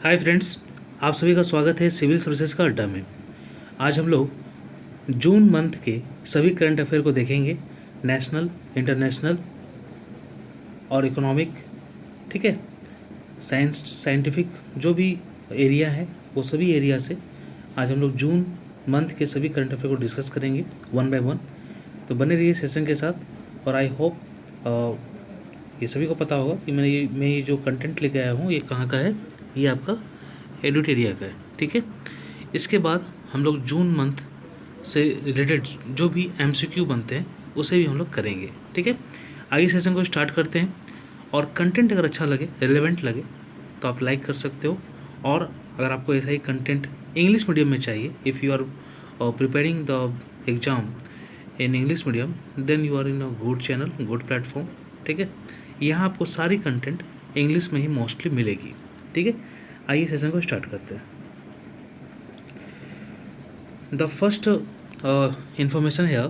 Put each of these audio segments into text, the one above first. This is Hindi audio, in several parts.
हाय फ्रेंड्स, आप सभी का स्वागत है सिविल सर्विसेज का अड्डा में। आज हम लोग जून मंथ के सभी करंट अफेयर को देखेंगे, नेशनल, इंटरनेशनल और इकोनॉमिक, ठीक है, साइंटिफिक जो भी एरिया है वो सभी एरिया से आज हम लोग जून मंथ के सभी करंट अफेयर को डिस्कस करेंगे वन बाय वन। तो बने रहिए सेशन के साथ। और आई होप ये सभी को पता होगा कि मैं ये जो कंटेंट लेके आया हूँ ये कहाँ का है, ये आपका एडुटेरिया का है, ठीक है। इसके बाद हम लोग जून मंथ से रिलेटेड जो भी एमसीक्यू बनते हैं उसे भी हम लोग करेंगे, ठीक है। आगे सेशन को स्टार्ट करते हैं। और कंटेंट अगर अच्छा लगे, रेलेवेंट लगे तो आप लाइक कर सकते हो। और अगर आपको ऐसा ही कंटेंट इंग्लिश मीडियम में चाहिए, if you are preparing the exam in English medium, then you are in a good channel, good platform, ठीक है। यहाँ आपको सारी कंटेंट इंग्लिश में ही मोस्टली मिलेगी, ठीक है। आइए सेशन को स्टार्ट करते हैं। द फर्स्ट इंफॉर्मेशन है,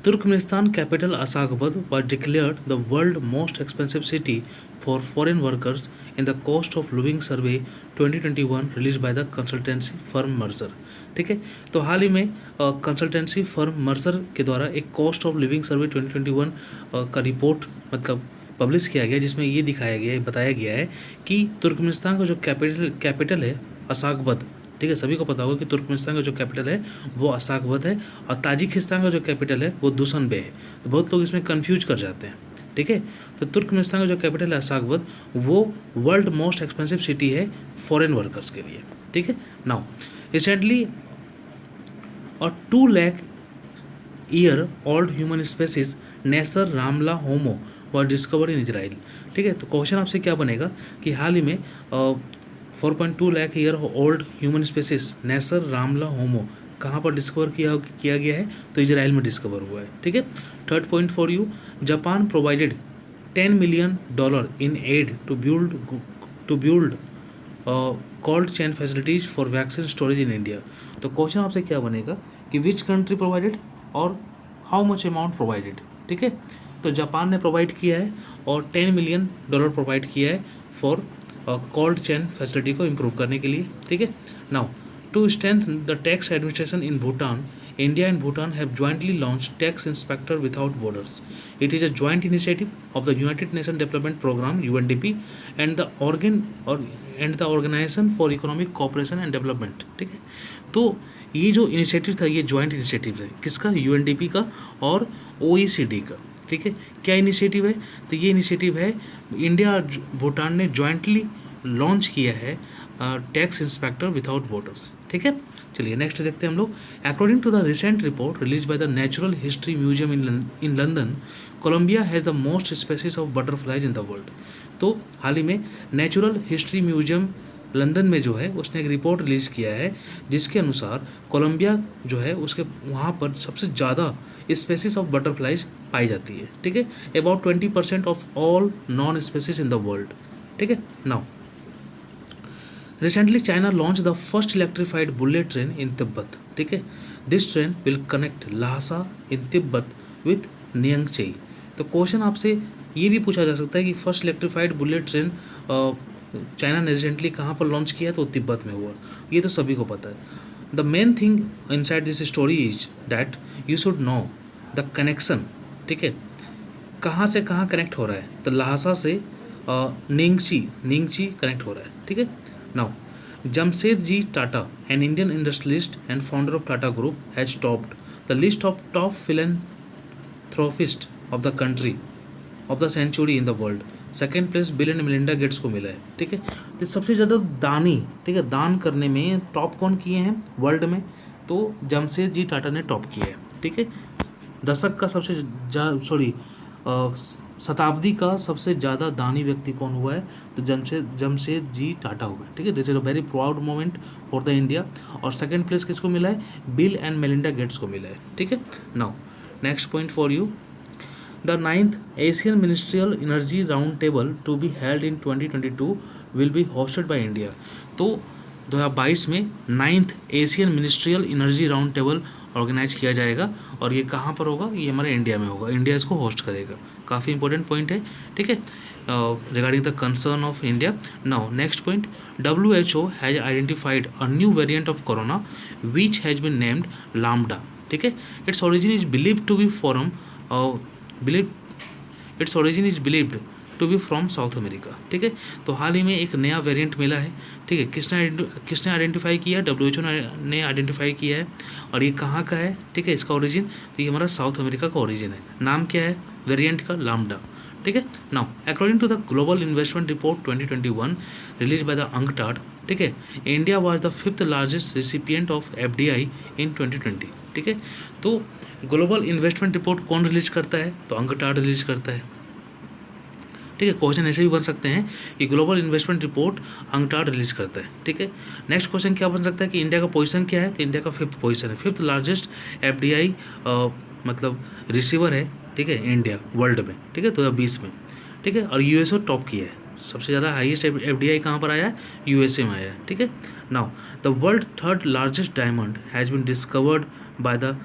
Turkmenistan capital Ashgabat was declared the world most expensive city for foreign workers in the cost of living survey 2021 released by the consultancy firm Mercer, ठीक है। तो हाल ही में कंसल्टेंसी फर्म मर्सर के द्वारा एक कॉस्ट ऑफ लिविंग सर्वे 2021 का रिपोर्ट मतलब पब्लिश किया गया, जिसमें ये दिखाया गया है, बताया गया है कि तुर्कमेनिस्तान का जो कैपिटल है अशागाबद, ठीक है। सभी को पता होगा कि तुर्कमेनिस्तान का जो कैपिटल है वो अशागाबद है और ताजिकिस्तान का जो कैपिटल है वो दुशनबे है। तो बहुत लोग इसमें कंफ्यूज कर जाते हैं, ठीक है। तो तुर्कमेनिस्तान का जो कैपिटल है अशागाबद, वो वर्ल्ड मोस्ट एक्सपेंसिव सिटी है फॉरेन वर्कर्स के लिए, ठीक है। नाउ रिसेंटली और 2 lakh year old human species Nesher Ramla Homo was discover in Israel, ठीक है। तो क्वेश्चन आपसे क्या बनेगा कि हाल ही में 4.2 lakh year old human species Nesher Ramla Homo कहाँ पर डिस्कवर किया गया है, तो इजराइल में डिस्कवर हुआ है, ठीक है। Third point for you, Japan provided $10 million in aid to build cold chain facilities for vaccine storage in India. तो क्वेश्चन आपसे क्या बनेगा कि विच कंट्री प्रोवाइडेड और हाउ मच अमाउंट प्रोवाइडेड, ठीक है। तो जापान ने प्रोवाइड किया है और $10 million प्रोवाइड किया है फॉर कोल्ड चेन फैसिलिटी को इम्प्रूव करने के लिए, ठीक है। Now to strengthen the tax administration in Bhutan, India and Bhutan have jointly launched Tax Inspector Without Borders. It is a joint initiative of the United Nations Development Programme (UNDP) and the Organization for Economic Cooperation and Development, ठीक है। तो ये जो इनिशिएटिव था, ये जॉइंट इनिशिएटिव है किसका, यूएनडीपी का और ओईसीडी का, ठीक है। क्या इनिशिएटिव है, तो ये इनिशिएटिव है इंडिया और भूटान ने जॉइंटली लॉन्च किया है टैक्स इंस्पेक्टर विदाउट बॉर्डर्स, ठीक है। चलिए नेक्स्ट देखते हैं हम लोग। According to the recent report release by the natural history museum in London, Colombia has the most species of butterflies in the world. तो हाल ही में नेचुरल हिस्ट्री म्यूजियम लंदन में जो है उसने एक रिपोर्ट रिलीज़ किया है, जिसके अनुसार कोलंबिया जो है उसके वहाँ पर सबसे ज़्यादा स्पेसीज ऑफ बटरफ्लाइज पाई जाती है, ठीक है। About 20% of all non species in the world, ठीक है। Now Recently, China launched the first electrified bullet train in Tibet, ठीक है। This train will connect Lhasa in Tibet with Niangchei। तो क्वेश्चन आपसे ये भी पूछा जा सकता है कि first electrified bullet train China ने रिसेंटली कहाँ पर लॉन्च किया, तो तिब्बत में हुआ। ये तो सभी को पता है। The main thing inside this story is that you should know the connection, ठीक है। कहाँ से कहाँ कनेक्ट हो रहा है, तो लहासा से निंगची कनेक्ट हो रहा है, ठीक है। Now, Jamshedji Tata, an Indian industrialist and founder of Tata Group, has topped the list of top philanthropists of the country of the century in the world. Second place bill and Melinda Gates को मिला है, ठीक है। तो सबसे ज़्यादा दानी, ठीक है, दान करने में टॉप कौन किए हैं वर्ल्ड में, तो जमशेदजी टाटा ने टॉप किया है, ठीक है। दशक का सबसे शताब्दी का सबसे ज़्यादा दानी व्यक्ति कौन हुआ है, तो जमशेदजी टाटा हुआ है, ठीक है। This is a very proud moment for the India. और सेकंड प्लेस किसको मिला है, बिल एंड मेलिंडा गेट्स को मिला है, ठीक है। Now next point for you, the 9th Asian ministerial energy round table to be held in 2022 will be hosted by India. तो 2022 में 9th Asian ministerial energy round table organise किया जाएगा और ये कहाँ पर होगा, ये हमारे इंडिया में होगा, इंडिया इसको होस्ट करेगा। काफ़ी इंपॉर्टेंट पॉइंट है, ठीक है। regarding the concern of India. Now, next point, WHO has identified a new variant of corona which has been named Lambda. ठीक है, its origin is believed to be from believed its origin is believed to be from South America. ठीक है, तो हाल ही में एक नया वेरिएंट मिला है. ठीक है, किसने आइडेंटिफाई किया? WHO ने आइडेंटिफाई किया है. और ये कहाँ का है? ठीक है, इसका ओरिजिन तो ये हमारा साउथ अमेरिका का ओरिजिन है. नाम क्या है वेरिएंट का? लाम्डा. ठीक है. Now according to the global investment report 2021 release by the UNCTAD, ठीक है, India was the 5th largest recipient of FDI in 2020. ठीक है, तो ग्लोबल इन्वेस्टमेंट रिपोर्ट कौन रिलीज करता है? तो अंकटाड रिलीज करता है. ठीक है, क्वेश्चन ऐसे भी बन सकते हैं कि global investment report UNCTAD release करता है. ठीक है, नेक्स्ट क्वेश्चन क्या बन सकता है कि इंडिया का पोजीशन क्या है? तो इंडिया का 5th पोजीशन है. 5th लार्जेस्ट FDI मतलब रिसीवर है. ठीक है, इंडिया वर्ल्ड में. ठीक है, 2020 में. ठीक है, और USA टॉप की है. सबसे ज़्यादा हाईएस्ट FDI कहाँ पर आया है? USA में आया है. ठीक है. Now the world 3rd largest diamond has been discovered by the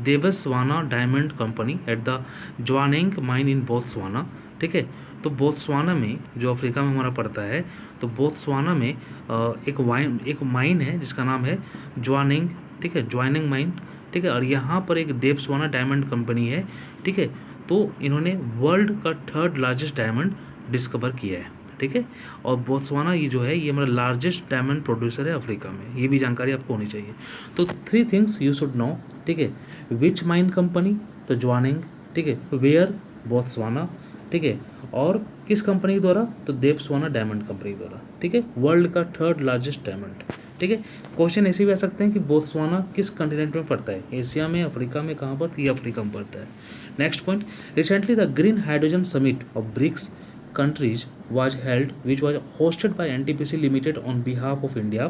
Debswana diamond company at the Jwaneng mine in Botswana. ठीक है, तो बोत्सवाना में जो अफ्रीका में हमारा पड़ता है, तो बोत्सवाना में एक माइन है जिसका नाम है ज्वानिंग. ठीक है, ज्वाइनिंग माइन. ठीक है, और यहाँ पर एक देवस्वाना डायमंड कंपनी है. ठीक है, तो इन्होंने वर्ल्ड का 3rd लार्जेस्ट डायमंड डिस्कवर किया है. ठीक है, और बोत्सवाना ये जो है ये हमारा लार्जेस्ट डायमंड प्रोड्यूसर है अफ्रीका में. ये भी जानकारी आपको होनी चाहिए. तो 3 थिंग्स यू शुड नो. ठीक है, विच माइन कंपनी? तो ज्वानिंग. ठीक है, वेयर? बोत्सवाना. ठीक है, और किस कंपनी द्वारा? तो देवस्वाना डायमंड कंपनी द्वारा. ठीक है, वर्ल्ड का 3rd लार्जेस्ट डायमंड. ठीक है, क्वेश्चन ऐसे भी आ सकते हैं कि बोत्सवाना किस कंटिनेंट में पड़ता है? एशिया में, अफ्रीका में, कहाँ पर? ये अफ्रीका में पड़ता है. Next point, recently the green hydrogen summit of BRICS countries was held, which was hosted by NTPC Limited on behalf of India.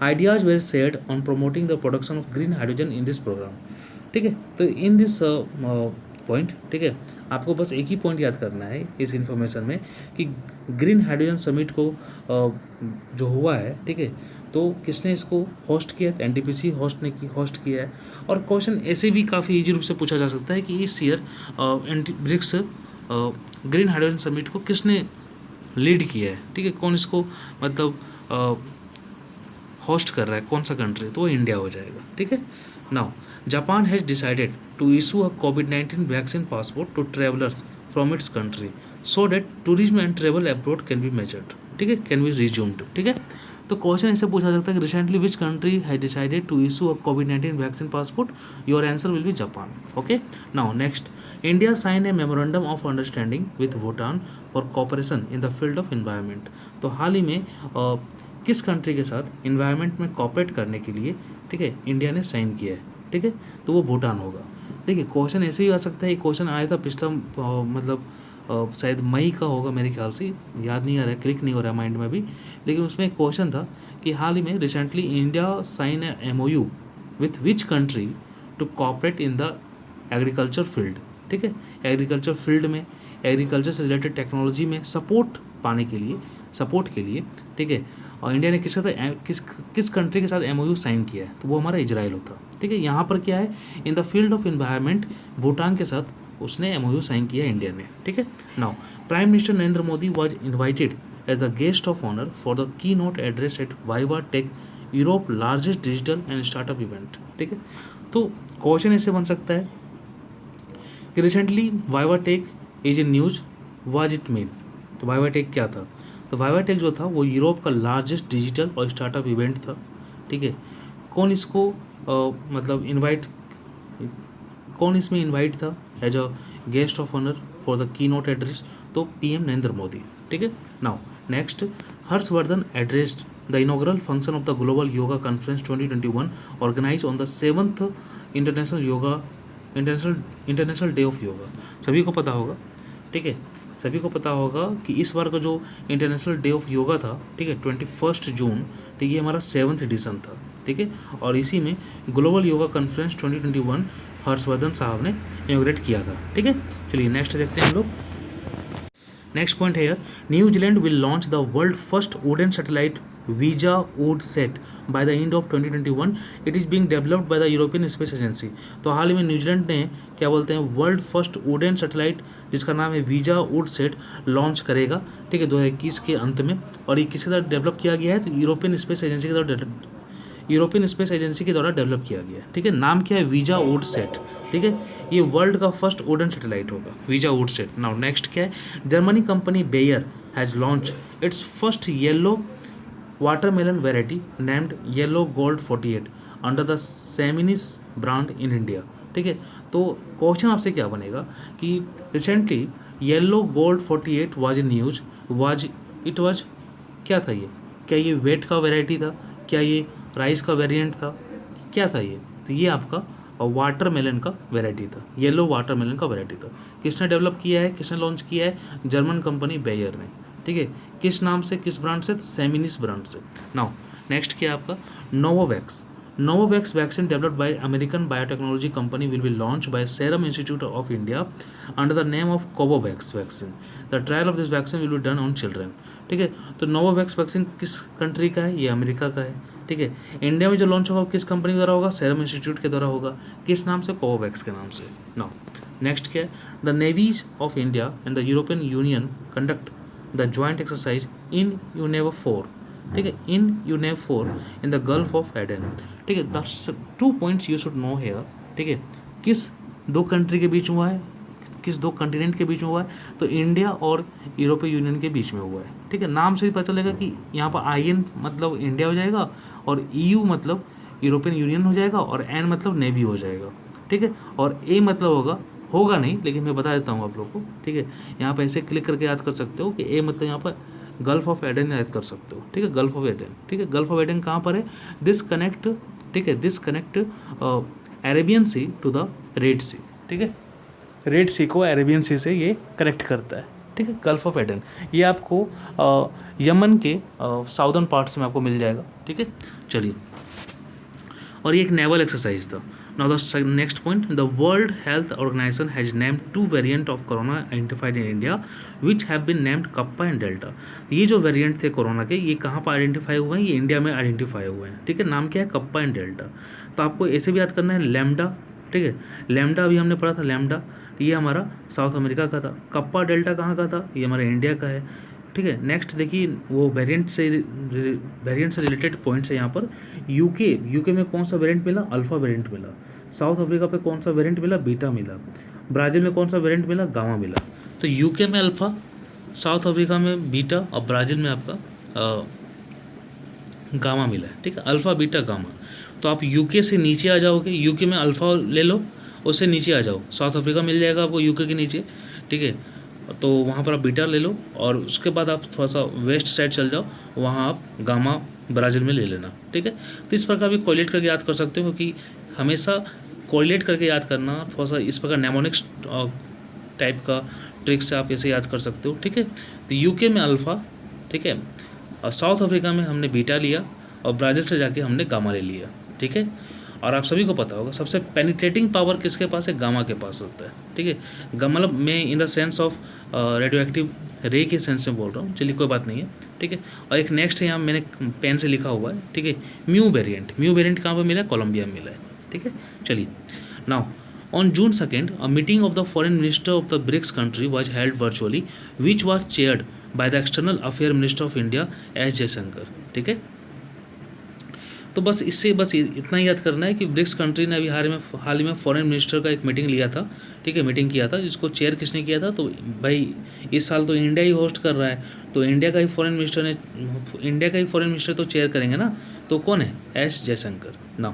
Ideas were shared on promoting the production of green hydrogen in this program. ठीक है, तो इन दिस पॉइंट, ठीक है, आपको बस एक ही पॉइंट याद करना है इस इन्फॉर्मेशन में कि ग्रीन हाइड्रोजन समिट को जो हुआ है, ठीक है, तो किसने इसको होस्ट किया? NTPC होस्ट किया है. और क्वेश्चन ऐसे भी काफ़ी ईजी रूप से पूछा जा सकता है कि इस year BRICS green hydrogen summit को किसने लीड किया है? ठीक है, कौन इसको मतलब होस्ट कर रहा है, कौन सा कंट्री? तो वो इंडिया हो जाएगा. ठीक है. Now Japan has decided to issue a COVID-19 vaccine passport to travellers from its country so that tourism and travel abroad can be measured. ठीक है, कैन बी रिज्यूम्ड. ठीक है, तो क्वेश्चन ऐसे पूछा सकता है कि recently which country has decided to issue a COVID-19 vaccine passport? Your answer will be Japan. Okay. Now next, India sign a memorandum of understanding with Bhutan for cooperation in the field of environment. तो हाल ही में किस कंट्री के साथ इन्वायरमेंट में कॉपरेट करने के लिए, ठीक है, इंडिया ने साइन किया है? ठीक है, तो वो भूटान होगा. देखिए, क्वेश्चन ऐसे ही आ सकता है. क्वेश्चन आया था पिछला मतलब शायद मई का होगा मेरे ख्याल से, याद नहीं आ रहा है, क्लिक नहीं हो रहा है माइंड में भी, लेकिन उसमें एक क्वेश्चन था कि हाल ही में recently India sign a MOU with which country to cooperate in the agriculture field. ठीक है, एग्रीकल्चर फील्ड में, एग्रीकल्चर से रिलेटेड टेक्नोलॉजी में सपोर्ट के लिए, ठीक है, और इंडिया ने किस कंट्री के साथ MOU साइन किया है? तो वो हमारा इजराइल होता. ठीक है, यहाँ पर क्या है, इन the field of environment Bhutan के साथ उसने MOU साइन किया इंडिया ने. ठीक है. Now prime minister Narendra Modi was invited as the guest of honour for the keynote address at Viva Tech Europe largest digital and startup event. ठीक है, तो क्वेश्चन ऐसे बन सकता है कि recently Viva Tech is in news, was it mean? तो वाइवा टेक क्या था? तो वाइवा टेक जो था वो यूरोप का लार्जेस्ट डिजिटल और स्टार्टअप इवेंट था. ठीक है, कौन इसको मतलब कौन इसमें इनवाइट था as a guest of honour for the keynote address? तो PM नरेंद्र मोदी. ठीक है. Now next, Harshvardhan addressed the inaugural function of the global yoga conference 2021 organise on the 7th international day of yoga. सभी को पता होगा. ठीक है, सभी को पता होगा कि इस बार का जो इंटरनेशनल डे ऑफ योगा था, ठीक है, 21 जून, ठीक है, हमारा 7th एडिशन था. ठीक है, और इसी में ग्लोबल योगा कॉन्फ्रेंस 2021 हर्षवर्धन साहब ने इनॉग्रेट किया था. ठीक है, चलिए नेक्स्ट देखते हैं हम लोग. नेक्स्ट पॉइंट है, New Zealand will launch the world first wooden satellite visa वुड set by the end of 2021. It is being developed by the European space agency. तो हाल ही में न्यूजीलैंड ने क्या बोलते हैं वर्ल्ड फर्स्ट वुडन सैटेलाइट जिसका नाम है वीजा वुड सेट लॉन्च करेगा, ठीक है, 2021 के अंत में। और ये किसके द्वारा डेवलप किया गया है, तो यूरोपियन स्पेस एजेंसी के द्वारा डेवलप किया गया है, ठीक है। नाम क्या है, वीजा वुड सेट, ठीक है। ये वर्ल्ड का फर्स्ट वुडन सैटेलाइट होगा, वीजा वुड सेट। नाउ नेक्स्ट क्या है, Germany company Bayer has launch its first yellow watermelon variety named yellow gold 48 under the Seminis brand in India, ठीक है। तो क्वेश्चन आपसे क्या बनेगा कि recently yellow gold 48 was in news, was क्या था ये, क्या ये वेट का वेराइटी था, क्या ये राइस का वेरिएंट था, क्या था ये, तो ये आपका वाटरमेलन का वेराइटी था, येलो वाटरमेलन का वेराइटी था। किसने डेवलप किया है, किसने लॉन्च किया है, जर्मन कंपनी बेयर ने, ठीक है। किस नाम से, किस ब्रांड से, सेमिनिस ब्रांड से। नाउ नेक्स्ट क्या है आपका, Novavax vaccine developed by American biotechnology company will be launch by Serum Institute of India under the name of Covovax vaccine. The trial of this vaccine will be done on children, ठीक है। तो नोवोवैक्स वैक्सीन किस कंट्री का है, ये अमेरिका का है, ठीक है। इंडिया में जो लॉन्च होगा किस कंपनी के द्वारा होगा, सेरम इंस्टीट्यूट के द्वारा होगा, किस नाम से, कोवोवैक्स के नाम से। नाउ नेक्स्ट क्या है, the navies of India and the European Union conduct the joint exercise in UNEV-4, ठीक है, in UNEV-4 in the Gulf of Aden, ठीक है। The 2 points you should know here, ठीक है। किस दो कंट्री के बीच हुआ है, किस दो कंटिनेंट के बीच में हुआ है, तो इंडिया और यूरोपीय यूनियन के बीच में हुआ है, ठीक है। नाम से ही पता चलेगा कि यहाँ पर IN मतलब इंडिया हो जाएगा, और EU मतलब यूरोपियन यूनियन हो जाएगा, और N मतलब नेवी हो जाएगा, ठीक है। और A मतलब होगा नहीं, लेकिन मैं बता देता हूँ आप लोग को, ठीक है। यहाँ पर ऐसे क्लिक करके याद कर सकते हो कि A मतलब यहाँ पर गल्फ ऑफ एडन याद कर सकते हो, ठीक है, गल्फ ऑफ एडन, ठीक है। गल्फ ऑफ एडन कहाँ पर है, दिस कनेक्ट, ठीक है, this connect Arabian sea to the Red sea, ठीक है। रेड सी को अरेबियन सी से ये कनेक्ट करता है, ठीक है, गल्फ ऑफ एडन। ये आपको यमन के साउदर्न पार्ट्स में आपको मिल जाएगा, ठीक है। चलिए, और ये एक नेवल एक्सरसाइज था। Now the next point, the world health organisation has named 2 variant of corona identified in India which have been named kappa and delta. ये जो वेरिएंट थे कोरोना के, ये कहाँ पर आइडेंटिफाई हुए हैं, ये इंडिया में आइडेंटिफाई हुए हैं, ठीक है। नाम क्या है, कप्पा एंड डेल्टा। तो आपको ऐसे भी याद करना है, लैम्डा, ठीक है, लैम्डा अभी हमने पढ़ा था, लैम्डा ये हमारा साउथ अमेरिका का था, कप्पा डेल्टा कहाँ का था, ये हमारा इंडिया का है, ठीक है। नेक्स्ट देखिए, वो वेरिएंट से रिलेटेड पॉइंट्स है यहाँ पर। यूके में कौन सा वेरिएंट मिला, अल्फा वेरिएंट मिला। साउथ अफ्रीका पे कौन सा वेरिएंट मिला, बीटा मिला। ब्राज़ील में कौन सा वेरिएंट मिला, गामा मिला। तो यूके में अल्फा, साउथ अफ्रीका में बीटा, और ब्राज़ील में आपका गामा मिला है, ठीक है, अल्फ़ा बीटा गामा। तो आप यूके से नीचे आ जाओगे, यूके में अल्फ़ा ले लो, उससे नीचे आ जाओ, साउथ अफ्रीका मिल जाएगा आपको यूके के नीचे, ठीक है। तो वहाँ पर आप बीटा ले लो, और उसके बाद आप थोड़ा सा वेस्ट साइड चल जाओ, वहाँ आप गामा ब्राज़ील में ले लेना, ठीक है। तो इस प्रकार भी कोरिलेट करके याद कर सकते हो, क्योंकि हमेशा कोरिलेट करके याद करना थोड़ा सा इस प्रकार नेमोनिक्स टाइप का ट्रिक से आप ऐसे याद कर सकते हो, ठीक है। तो यूके में अल्फ़ा, ठीक है, और साउथ अफ्रीका में हमने बीटा लिया, और ब्राज़ील से जाके हमने गामा ले लिया, ठीक है। और आप सभी को पता होगा सबसे पेनिट्रेटिंग पावर किसके पास है, गामा के पास होता है, ठीक है। गामा मतलब मैं in the sense of radio active रे के सेंस में बोल रहा हूँ, चलिए कोई बात नहीं है, ठीक है। और एक नेक्स्ट है, यहाँ मैंने पेन से लिखा हुआ है, ठीक है, म्यू वेरिएंट कहाँ पर मिला है, कोलंबिया में मिला है, ठीक है। चलिए, now on June 2nd, a meeting of the foreign minister of the BRICS country was held virtually, which was chaired by the external affairs minister of India S Jaishankar, ठीक है। तो बस इससे बस इतना ही याद करना है कि ब्रिक्स कंट्री ने अभी हाल ही में फॉरेन मिनिस्टर का एक मीटिंग लिया था, ठीक है, मीटिंग किया था, जिसको चेयर किसने किया था, तो भाई इस साल तो इंडिया ही होस्ट कर रहा है, तो इंडिया का ही फॉरेन मिनिस्टर तो चेयर करेंगे ना, तो कौन है, S Jaishankar. Now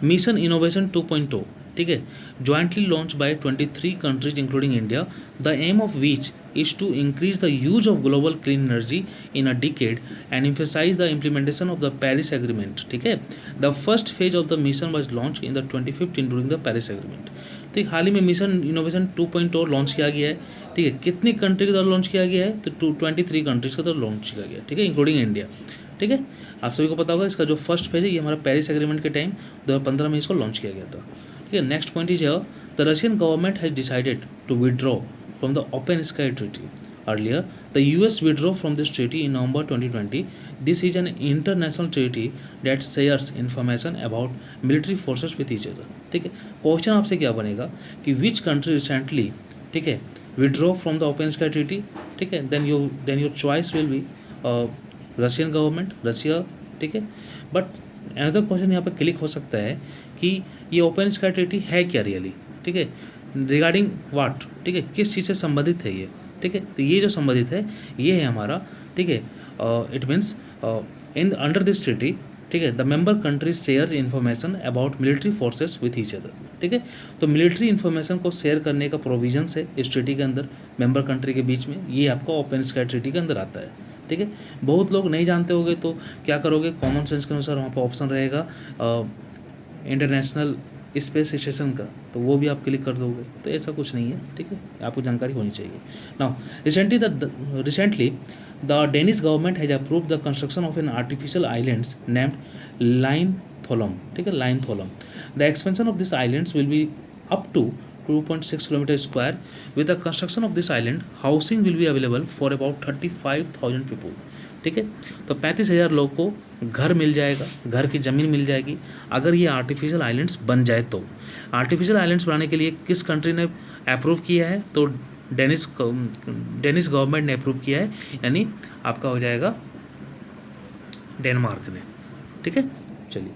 mission innovation 2.0, ठीक है, jointly launched by 23 countries including India, the aim of which is to increase the use of global clean energy in a decade and emphasize the implementation of the Paris Agreement, ठीक है। The first phase of the mission was launched in the 2015 during the Paris Agreement। तो हाल ही में मिशन इनोवेशन 2.0 लॉन्च किया गया है, ठीक है। कितनी कंट्री के द्वारा लॉन्च किया गया है, तो 23 कंट्रीज के द्वारा लॉन्च किया गया, ठीक है, इंक्लूडिंग इंडिया, ठीक है। आप सभी को पता होगा इसका जो फर्स्ट फेज है, ये हमारा पेरिस एग्रीमेंट के टाइम 2015 में इसको लॉन्च किया गया था, ठीक है। Next point is here, the Russian government has decided to withdraw from the open sky treaty. Earlier the US withdrew from this treaty in November 2020. This is an international treaty that shares information about military forces with each other, ठीक है। क्वेश्चन आपसे क्या बनेगा कि विच कंट्री रिसेंटली, ठीक है, withdraw from the open sky treaty, ठीक है, then your choice will be Russian government, Russia, ठीक है। बट अनदर क्वेश्चन यहाँ पर क्लिक हो सकता है कि ये ओपन स्काई ट्रीटी है क्या रियली, ठीक है, रिगार्डिंग वाट, ठीक है, किस चीज़ से संबंधित है ये, ठीक है। तो ये जो संबंधित है ये है हमारा, ठीक है, it means in under this treaty, ठीक है, the member countries share information about military forces with each other, ठीक है। तो मिलिट्री इन्फॉर्मेशन को शेयर करने का प्रोविजंस है इस ट्रीटी के अंदर मेंबर कंट्री के बीच में, ये आपका ओपन स्काई ट्रीटी के अंदर आता है, ठीक है। बहुत लोग नहीं जानते होंगे तो क्या करोगे, कॉमन सेंस के अनुसार वहाँ पर ऑप्शन रहेगा इंटरनेशनल स्पेस स्टेशन का, तो वो भी आप क्लिक कर दोगे, तो ऐसा कुछ नहीं है, ठीक है, आपको जानकारी होनी चाहिए। Now recently the Danish government has approve the construction of an artificial islands named Lynetteholm, ठीक है, Lynetteholm. The expansion of this islands will be up to 2.6 kilometre square. With the construction of this island, housing will be available for about 35,000 people. ठीक है, तो 35,000 लोगों को घर मिल जाएगा, घर की ज़मीन मिल जाएगी अगर ये आर्टिफिशियल आइलैंड्स बन जाए तो। आर्टिफिशियल आइलैंड्स बनाने के लिए किस कंट्री ने अप्रूव किया है, तो डेनिश गवर्नमेंट ने अप्रूव किया है, यानी आपका हो जाएगा डेनमार्क ने, ठीक है। चलिए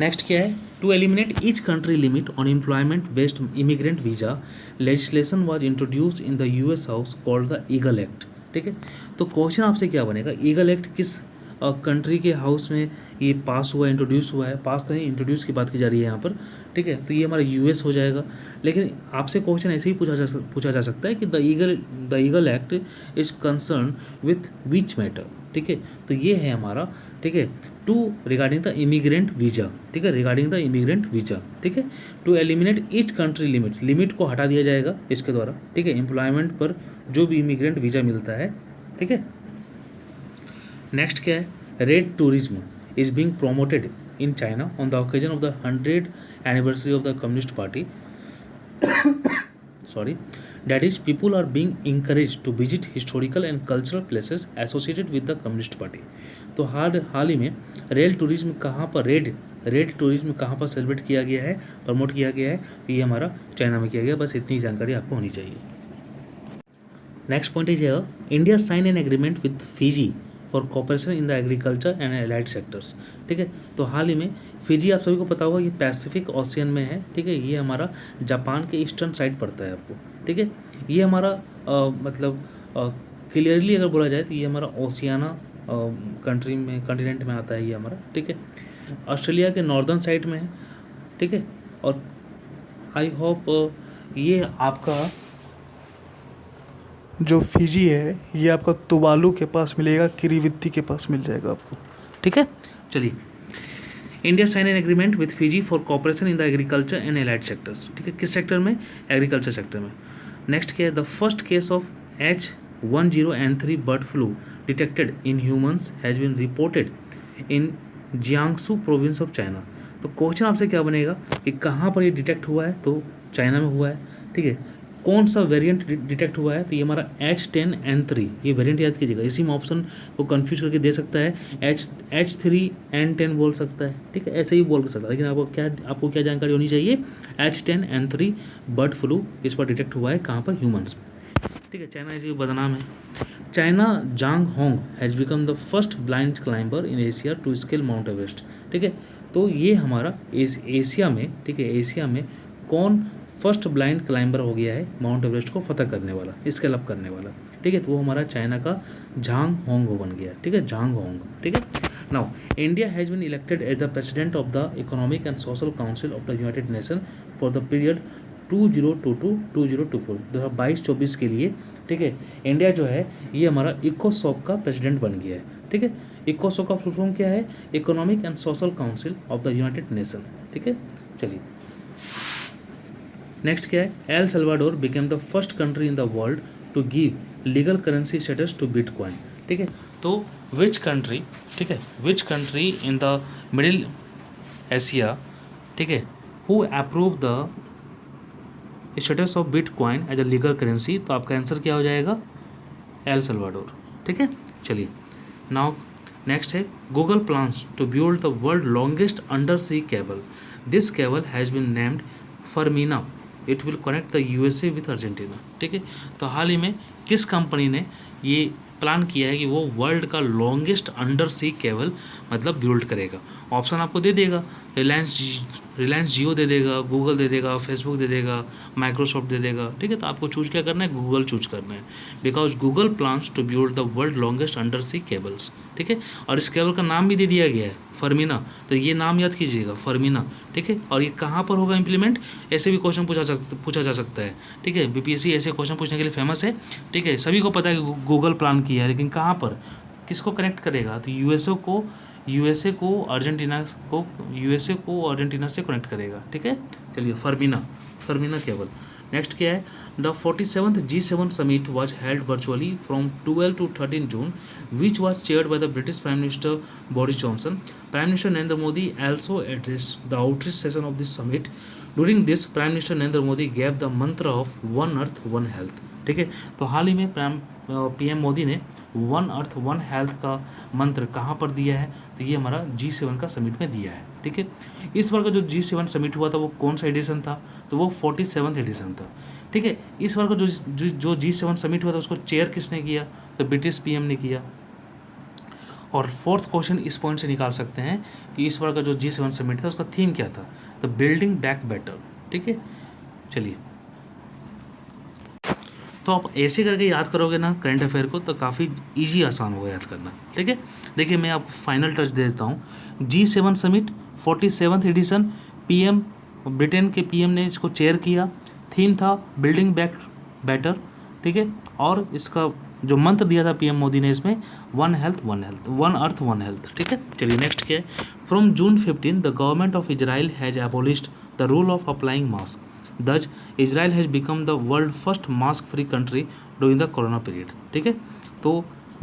नेक्स्ट क्या है, to eliminate each country limit on employment based immigrant visa legislation was introduced in the US house called the Eagle Act, ठीक है। तो क्वेश्चन आपसे क्या बनेगा, ईगल एक्ट किस कंट्री के हाउस में ये पास हुआ, इंट्रोड्यूस हुआ है, पास तो नहीं इंट्रोड्यूस की बात की जा रही है यहाँ पर, ठीक है। तो ये हमारा यूएस हो जाएगा, लेकिन आपसे क्वेश्चन ऐसे ही पूछा जा सकता है कि the Eagle Act is concern with which matter, ठीक है। तो ये है हमारा, ठीक है, to regarding the immigrant visa, ठीक है, रिगार्डिंग द इमिग्रेंट वीज़ा, ठीक है। To eliminate each country limit को हटा दिया जाएगा इसके द्वारा, ठीक है, एम्प्लॉयमेंट पर जो भी इमिग्रेंट वीज़ा मिलता है, ठीक है। नेक्स्ट क्या है, red tourism is being promoted in China on the occasion of the 100th anniversary of the communist party, sorry, that is people are being encouraged to visit historical and cultural places associated with the communist party. तो हाल ही में रेल टूरिज्म कहाँ पर रेड टूरिज्म कहाँ पर सेलिब्रेट किया गया है, प्रमोट किया गया है, तो ये हमारा चाइना में किया गया, बस इतनी जानकारी आपको होनी चाहिए। Next point is India sign an agreement with Fiji for cooperation in the agriculture and allied sectors, ठीक है। तो हाल ही में फिजी, आप सभी को पता होगा, ये पैसिफिक ओशियन में है, ठीक है, ये हमारा जापान के ईस्टर्न साइड पड़ता है आपको, ठीक है। ये हमारा मतलब क्लियरली अगर बोला जाए तो ये हमारा ओशियाना कॉन्टिनेंट में आता है ये हमारा, ठीक है। ऑस्ट्रेलिया के नॉर्दर्न साइड में है, ठीक है। और आई होप ये आपका जो फिजी है ये आपका तुवालू के पास मिलेगा, किरीवित्ती के पास मिल जाएगा आपको, ठीक है। चलिए, India sign an agreement with Fiji for cooperation in the agriculture and allied sectors, ठीक है, किस सेक्टर में, एग्रीकल्चर सेक्टर में। नेक्स्ट क्या है, the first case of H10N3 bird flu detected in humans has been reported in Jiangsu province of China. तो क्वेश्चन आपसे क्या बनेगा कि कहाँ पर ये डिटेक्ट हुआ है, तो चाइना में हुआ है, ठीक है। कौन सा वेरिएंट डिटेक्ट हुआ है, तो ये हमारा H10N3, ये वेरिएंट याद कीजिएगा, इसी में ऑप्शन को कंफ्यूज करके दे सकता है, H3N10 बोल सकता है, ठीक है, ऐसे ही बोल सकता है, लेकिन आपको क्या जानकारी होनी चाहिए, H10N3 बर्ड फ्लू इस पर डिटेक्ट हुआ है, कहाँ पर, ह्यूमंस में, ठीक है। चाइना इसी बदनाम है। China Zhang Hong has become the first blind climber in Asia to scale Mount Everest, ठीक है। तो ये हमारा एशिया में, ठीक है, एशिया में कौन फर्स्ट ब्लाइंड क्लाइंबर हो गया है माउंट एवरेस्ट को फतह करने वाला, स्केल अप करने वाला, ठीक है। तो वो हमारा चाइना का झांग होंग बन गया, ठीक है, झांग होंग, ठीक है। Now India has been elected as the president of the Economic and Social Council of the United Nation for the period 2022-2024, 2022-24 के लिए, ठीक है। इंडिया जो है ये हमारा इकोसॉक का प्रेसिडेंट बन गया है, ठीक है। इकोसॉक का फुल फॉर्म क्या है, Economic and Social Council of the United Nation, ठीक है। चलिए नेक्स्ट क्या है, El Salvador became the first country in the world to give legal currency status to bitcoin, ठीक है। तो विच कंट्री, ठीक है, which country in the middle Asia, ठीक है, who approve the status of bitcoin as a legal currency, तो आपका आंसर क्या हो जाएगा, एल सल्वाडोर, ठीक है। चलिए नाउ नेक्स्ट है, Google plans to build the world longest under sea cable, this cable has been named Firmina, it will connect the USA with Argentina. ठीक है, तो हाल ही में किस कंपनी ने ये प्लान किया है कि वो वर्ल्ड का लॉन्गेस्ट अंडर सी केबल मतलब बिल्ड करेगा? ऑप्शन आपको दे देगा, रिलायंस जियो दे देगा, गूगल दे देगा, फेसबुक दे देगा, माइक्रोसॉफ्ट दे देगा। ठीक है, तो आपको चूज क्या करना है? गूगल चूज करना है, because Google plans to build the world longest under C cables. ठीक है, और इस केबल का नाम भी दे दिया गया है फर्मीना, तो ये नाम याद कीजिएगा, फर्मीना। ठीक है, और ये कहाँ पर होगा इम्प्लीमेंट? ऐसे भी क्वेश्चन पूछा जा सकता है। ठीक है, बीपीएससी ऐसे क्वेश्चन पूछने के लिए फेमस है। ठीक है, सभी को पता है कि गूगल प्लान किया है, लेकिन कहाँ पर, किसको कनेक्ट करेगा? तो यूएसए को अर्जेंटीना से कनेक्ट करेगा। ठीक है, चलिए फर्मीना केबल। नेक्स्ट क्या है? The 47th G7 summit was held virtually from 12 to 13 June, which was chaired by the British Prime Minister Boris Johnson. Prime Minister Narendra Modi also addressed the outreach session of this summit. During this, Prime Minister Narendra Modi gave the mantra of One Earth, One Health. ठीक है, तो हाल ही में पीएम मोदी ने वन अर्थ वन हेल्थ का मंत्र कहाँ पर दिया है? तो ये हमारा G7 का समिट में दिया है। ठीक है, इस बार का जो G7 समिट हुआ था वो कौन सा एडिशन था? तो वो 47th एडिशन था। ठीक है, इस बार का जो G7 समिट हुआ था उसको चेयर किसने किया? तो ब्रिटिश पीएम ने किया। और फोर्थ क्वेश्चन इस पॉइंट से निकाल सकते हैं कि इस बार का जो G7 समिट था उसका थीम क्या था? तो बिल्डिंग बैक बेटर। ठीक है, चलिए, तो आप ऐसे करके याद करोगे ना करंट अफेयर को तो काफ़ी इजी आसान होगा याद करना। ठीक है, देखिए मैं आपको फाइनल टच दे देता हूँ। G7 summit 47th edition, PM Britain के पीएम ने इसको चेयर किया। थीम था बिल्डिंग बैक बेटर। ठीक है, और इसका जो मंत्र दिया था पीएम मोदी ने इसमें वन अर्थ वन हेल्थ। ठीक है, चलिए नेक्स्ट क्या है? From June 15 the government of Israel has एबोलिश्ड the rule of applying mask. Thus, Israel has become the world first mask-free country during the Corona period. ठीक है, तो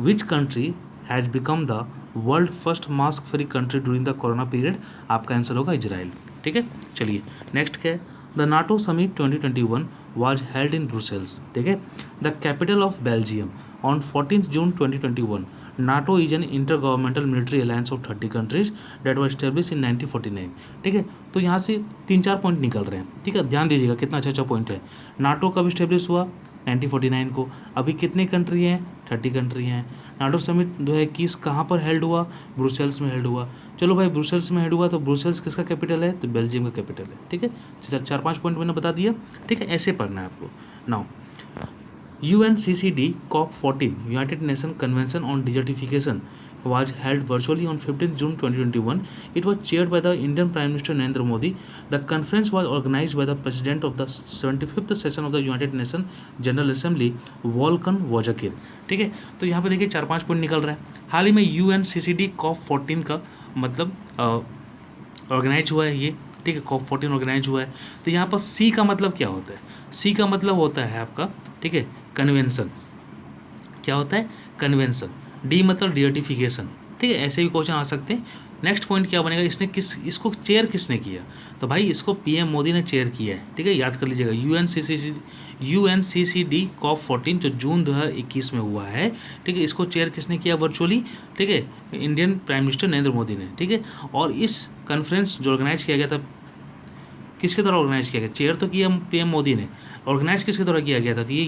which country has become the world first mask-free country during the Corona period? आपका आंसर होगा इजराइल। ठीक है, चलिए नेक्स्ट क्या है? The NATO Summit 2021 was held in Brussels. ठीक है, the capital of Belgium on 14th June 2021. NATO is an intergovernmental military alliance of 30 countries that was established in 1949. ठीक है, तो यहाँ से 3-4 पॉइंट निकल रहे हैं। ठीक है, ध्यान दीजिएगा कितना अच्छा पॉइंट है। नाटो कब इस्टेब्लिश हुआ? 1949 को। अभी कितने कंट्री हैं? 30 कंट्री हैं। नाटो समिट 2021 कहाँ पर हेल्ड हुआ? ब्रुसेल्स में हेल्ड हुआ। चलो भाई, ब्रुसेल्स में हेल्ड हुआ तो ब्रुसेल्स किसका कैपिटल है? तो बेल्जियम का कैपिटल है। ठीक है, 4-5 पॉइंट मैंने बता दिया। ठीक है, ऐसे पढ़ना है आपको। Now UNCCD COP14 United Nations Convention on Desertification was held virtually on 15th June 2021. It was chaired by the Indian Prime Minister Narendra Modi. The conference was organized by the President of the 75th session of the United Nations General Assembly, Volkan Wojcik. ठीक है, तो यहाँ पे देखिए 4-5 पॉइंट निकल रहा है। हाल ही में UNCCD COP14 का मतलब ऑर्गेनाइज हुआ है ये। ठीक है, COP14 ऑर्गेनाइज हुआ है। तो यहाँ पर C का मतलब क्या होता है? C का मतलब होता है आपका, ठीक है, कन्वेंशन। क्या होता है? कन्वेंशन। डी मतलब डिजर्टिफिकेशन। ठीक है, ऐसे भी क्वेश्चन आ सकते हैं। नेक्स्ट पॉइंट क्या बनेगा? इसको चेयर किसने किया? तो भाई इसको पीएम मोदी ने चेयर किया है। ठीक है, याद कर लीजिएगा। UNCCD COP14 जो जून 2021 में हुआ है। ठीक है, इसको चेयर किसने किया वर्चुअली? ठीक है, Indian prime minister Narendra Modi ने। ठीक है, और इस कॉन्फ्रेंस जो ऑर्गेनाइज किया गया था किसके द्वारा ऑर्गेनाइज किया गया? चेयर तो किया पीएम मोदी ने, ऑर्गेनाइज किसके द्वारा किया गया था? तो ये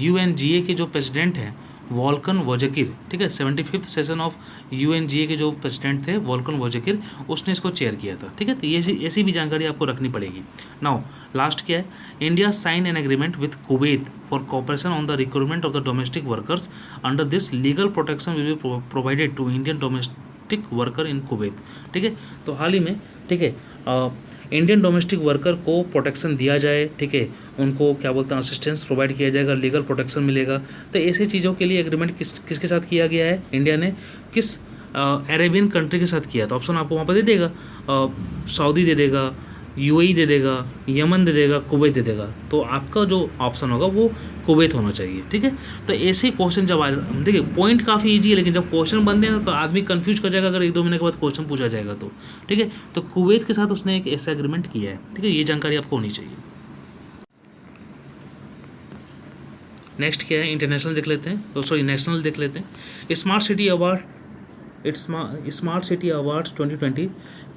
UNGA के जो प्रेसिडेंट हैं वॉल्कन वोजकिर। ठीक है, 75th सेशन ऑफ UNGA के जो प्रेसिडेंट थे वॉल्कन वोजकिर, उसने इसको चेयर किया था। ठीक है, तो ये ऐसी भी जानकारी आपको रखनी पड़ेगी। नाउ लास्ट क्या है? India sign an agreement with Kuwait for cooperation on the recruitment of the domestic workers. Under this legal protection will be provided to Indian domestic worker in Kuwait. ठीक है, तो हाल ही में, ठीक है, इंडियन डोमेस्टिक वर्कर को प्रोटेक्शन दिया जाए। ठीक है, उनको क्या बोलते हैं, असिस्टेंस प्रोवाइड किया जाएगा, लीगल प्रोटेक्शन मिलेगा। तो ऐसी चीज़ों के लिए एग्रीमेंट किसके साथ किया गया है? इंडिया ने किस अरेबियन कंट्री के साथ किया? तो ऑप्शन आपको वहाँ पर दे देगा, सऊदी दे देगा, UAE दे देगा, यमन दे देगा, कुवैत दे देगा। तो आपका जो ऑप्शन होगा वो कुवैत होना चाहिए। ठीक है, तो ऐसे क्वेश्चन जब देखिए पॉइंट काफ़ी इजी है, लेकिन जब क्वेश्चन बनते हैं तो आदमी कंफ्यूज कर जाएगा अगर 1-2 महीने के बाद क्वेश्चन पूछा जाएगा तो। ठीक है, तो कुवैत के साथ उसने एक ऐसा एग्रीमेंट किया है। ठीक है, ये जानकारी आपको होनी चाहिए। नेक्स्ट क्या है? इंटरनेशनल देख लेते हैं, तो सॉरी नेशनल देख लेते हैं। Smart city award it's smart city awards 2020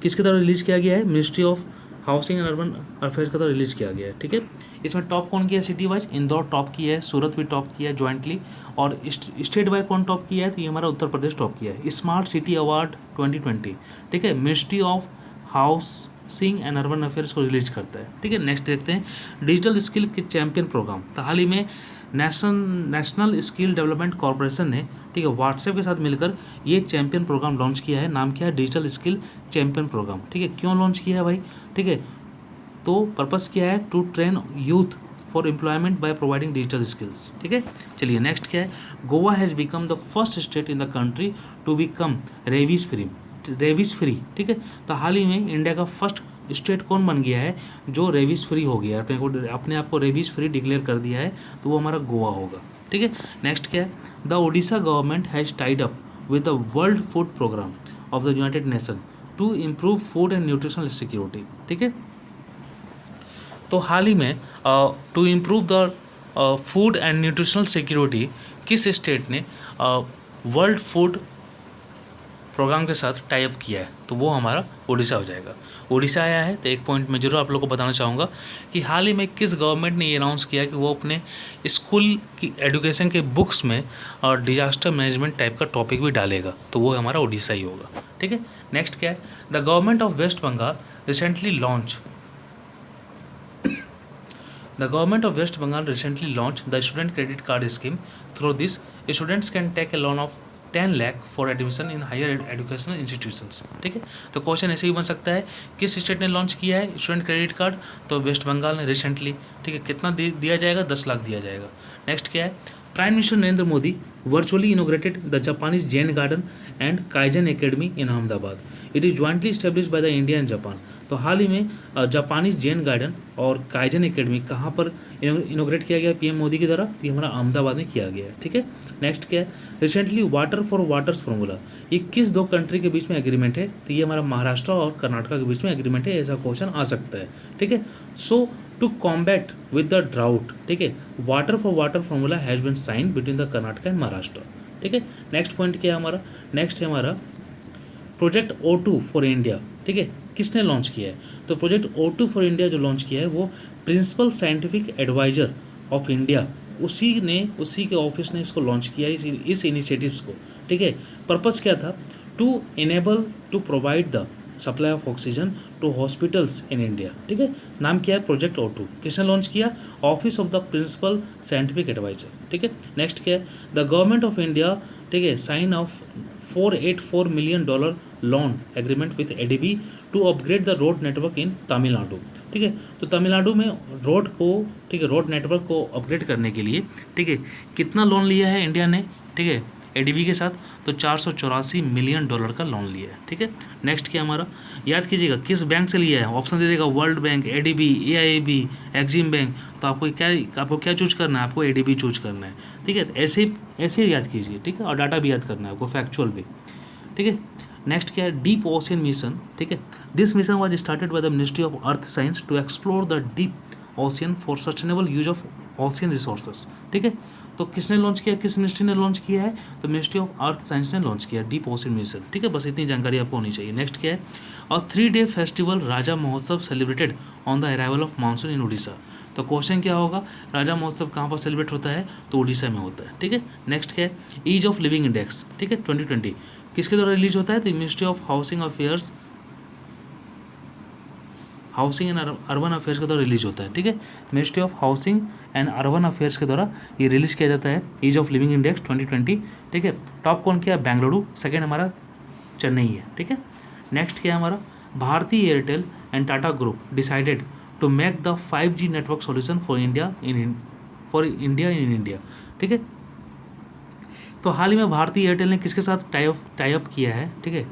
किसके द्वारा रिलीज किया गया है? Ministry of housing and urban affairs के द्वारा रिलीज किया गया है, ठीक है। इसमें टॉप कौन किया है सिटी वाइज? इंदौर टॉप किया है, सूरत भी टॉप किया है ज्वाइंटली, और स्टेट वाइज कौन टॉप किया है? तो ये हमारा उत्तर प्रदेश टॉप किया है। स्मार्ट सिटी अवार्ड 2020, ठीक है, ministry of housing and urban affairs को रिलीज करता है, ठीक है। नेक्स्ट देखते हैं डिजिटल स्किल के चैंपियन प्रोग्राम। तो हाल ही में नेशनल स्किल डेवलपमेंट कॉरपोरेशन ने, ठीक है, व्हाट्सएप के साथ मिलकर ये चैंपियन प्रोग्राम लॉन्च किया है। नाम क्या है? डिजिटल स्किल चैंपियन प्रोग्राम, ठीक है। क्यों लॉन्च किया है भाई? ठीक है, तो पर्पस क्या है? To train youth for employment by providing digital skills, ठीक है। चलिए नेक्स्ट क्या है? Goa has become the first state in the country to become rabies free, ठीक है। तो हाल ही में इंडिया का फर्स्ट स्टेट कौन बन गया है जो रेबीज फ्री हो गया है, अपने आप को रेबीज फ्री डिक्लेयर कर दिया है, तो वो हमारा गोवा होगा, ठीक है। नेक्स्ट क्या है? The Odisha government has tied up with the World Food Programme of the United Nation to improve food and nutritional security, ठीक है। तो हाल ही में to improve the food and nutritional security किस स्टेट ने वर्ल्ड फूड प्रोग्राम के साथ टाई अप किया है? तो वो हमारा उड़ीसा हो जाएगा। उड़ीसा आया है तो एक पॉइंट में जरूर आप लोगों को बताना चाहूँगा कि हाल ही में किस गवर्नमेंट ने ये अनाउंस किया कि वो अपने स्कूल की एजुकेशन के बुक्स में डिजास्टर मैनेजमेंट टाइप का टॉपिक भी डालेगा, तो वो हमारा उड़ीसा ही होगा, ठीक है। नेक्स्ट क्या है? The government of West Bengal recently launch The government of West Bengal recently launched the student credit card scheme. Through this, students can take a loan of 10 lakh for admission in higher educational institutions, ठीक है। तो क्वेश्चन ऐसे ही बन सकता है, किस स्टेट ने लॉन्च किया है स्टूडेंट क्रेडिट कार्ड? तो वेस्ट बंगाल ने रिसेंटली, ठीक है। कितना दिया जाएगा? 10 लाख दिया जाएगा। नेक्स्ट क्या है? Prime minister Narendra Modi virtually inaugurated the Japanese Jain garden and kaizen academy in Ahmedabad. It is jointly establish by the India and Japan. तो हाल ही में जापानीज जैन गार्डन और काइजन एकेडमी कहाँ पर इनोग्रेट किया गया पीएम मोदी के द्वारा? तो ये हमारा अहमदाबाद में किया गया है, ठीक है। नेक्स्ट क्या है? Recently water for waters formula, ये किस दो कंट्री के बीच में एग्रीमेंट है? तो ये हमारा महाराष्ट्र और कर्नाटक के बीच में एग्रीमेंट है, ऐसा क्वेश्चन आ सकता है, ठीक है। So to combat with the drought, ठीक है, water for water formula has been sign between the Karnataka and Maharashtra, ठीक है। नेक्स्ट पॉइंट क्या है हमारा? नेक्स्ट है हमारा प्रोजेक्ट O2 फॉर इंडिया, ठीक है। किसने लॉन्च किया है? तो प्रोजेक्ट O2 फॉर इंडिया जो लॉन्च किया है वो principal scientific adviser of India, उसी के ऑफिस ने इसको लॉन्च किया इस इनिशिएटिव्स को, ठीक है। पर्पस क्या था? To enable to provide the supply of oxygen to hospitals in India, ठीक है। नाम क्या है? Project O2। किसने लॉन्च किया? Office of the principal scientific adviser, ठीक है। नेक्स्ट क्या है? द गवर्नमेंट ऑफ इंडिया, ठीक है, sign off $484 million loan agreement with ADB to upgrade the road network in Tamil Nadu, ठीक है। तो तमिलनाडु में रोड को, ठीक है, रोड नेटवर्क को अपग्रेड करने के लिए, ठीक है, कितना लोन लिया है इंडिया ने, ठीक है, ADB के साथ? तो $484 मिलियन का लोन लिया है, ठीक है। नेक्स्ट क्या हमारा? याद कीजिएगा किस बैंक से लिया है? ऑप्शन दे देगा world bank, ADB, AIB, Exim bank. तो आपको क्या चूज करना है? आपको ADB चूज करना है, ठीक है। तो ऐसे ही याद कीजिए, ठीक है, और डाटा भी याद करना है आपको, फैक्चुअल भी, ठीक है। नेक्स्ट क्या है? डीप ओशियन मिशन, ठीक है। This mission was started by the Ministry of Earth Science to explore the deep ocean for sustainable use of ocean resources, ठीक है। तो किसने लॉन्च किया? किस मिनिस्ट्री ने लॉन्च किया है? तो मिनिस्ट्री ऑफ अर्थ साइंस ने लॉन्च किया डीप ओशियन मिशन, ठीक है। बस इतनी जानकारी आपको होनी चाहिए। नेक्स्ट क्या है? और 3-day festival Raja Mahotsav celebrated on the arrival of monsoon in Orissa. तो क्वेश्चन क्या होगा? राजा महोत्सव कहाँ पर सेलिब्रेट होता है? तो उड़ीसा में होता है, ठीक है। नेक्स्ट क्या है? ईज ऑफ लिविंग इंडेक्स, ठीक है, 2020 किसके द्वारा रिलीज होता है? तो ministry of housing and urban affairs के द्वारा रिलीज होता है, ठीक है। Ministry of housing and urban affairs के द्वारा ये रिलीज किया जाता है ईज ऑफ लिविंग इंडेक्स 2020, ठीक है। टॉप कौन किया? बेंगलुरु। सेकेंड हमारा चेन्नई है, ठीक है। नेक्स्ट क्या है हमारा? Bharti Airtel and Tata group decided to make the 5G network solution for India in India, ठीक है। तो हाल ही में भारतीय एयरटेल ने किसके साथ टाई अप किया है, ठीक है,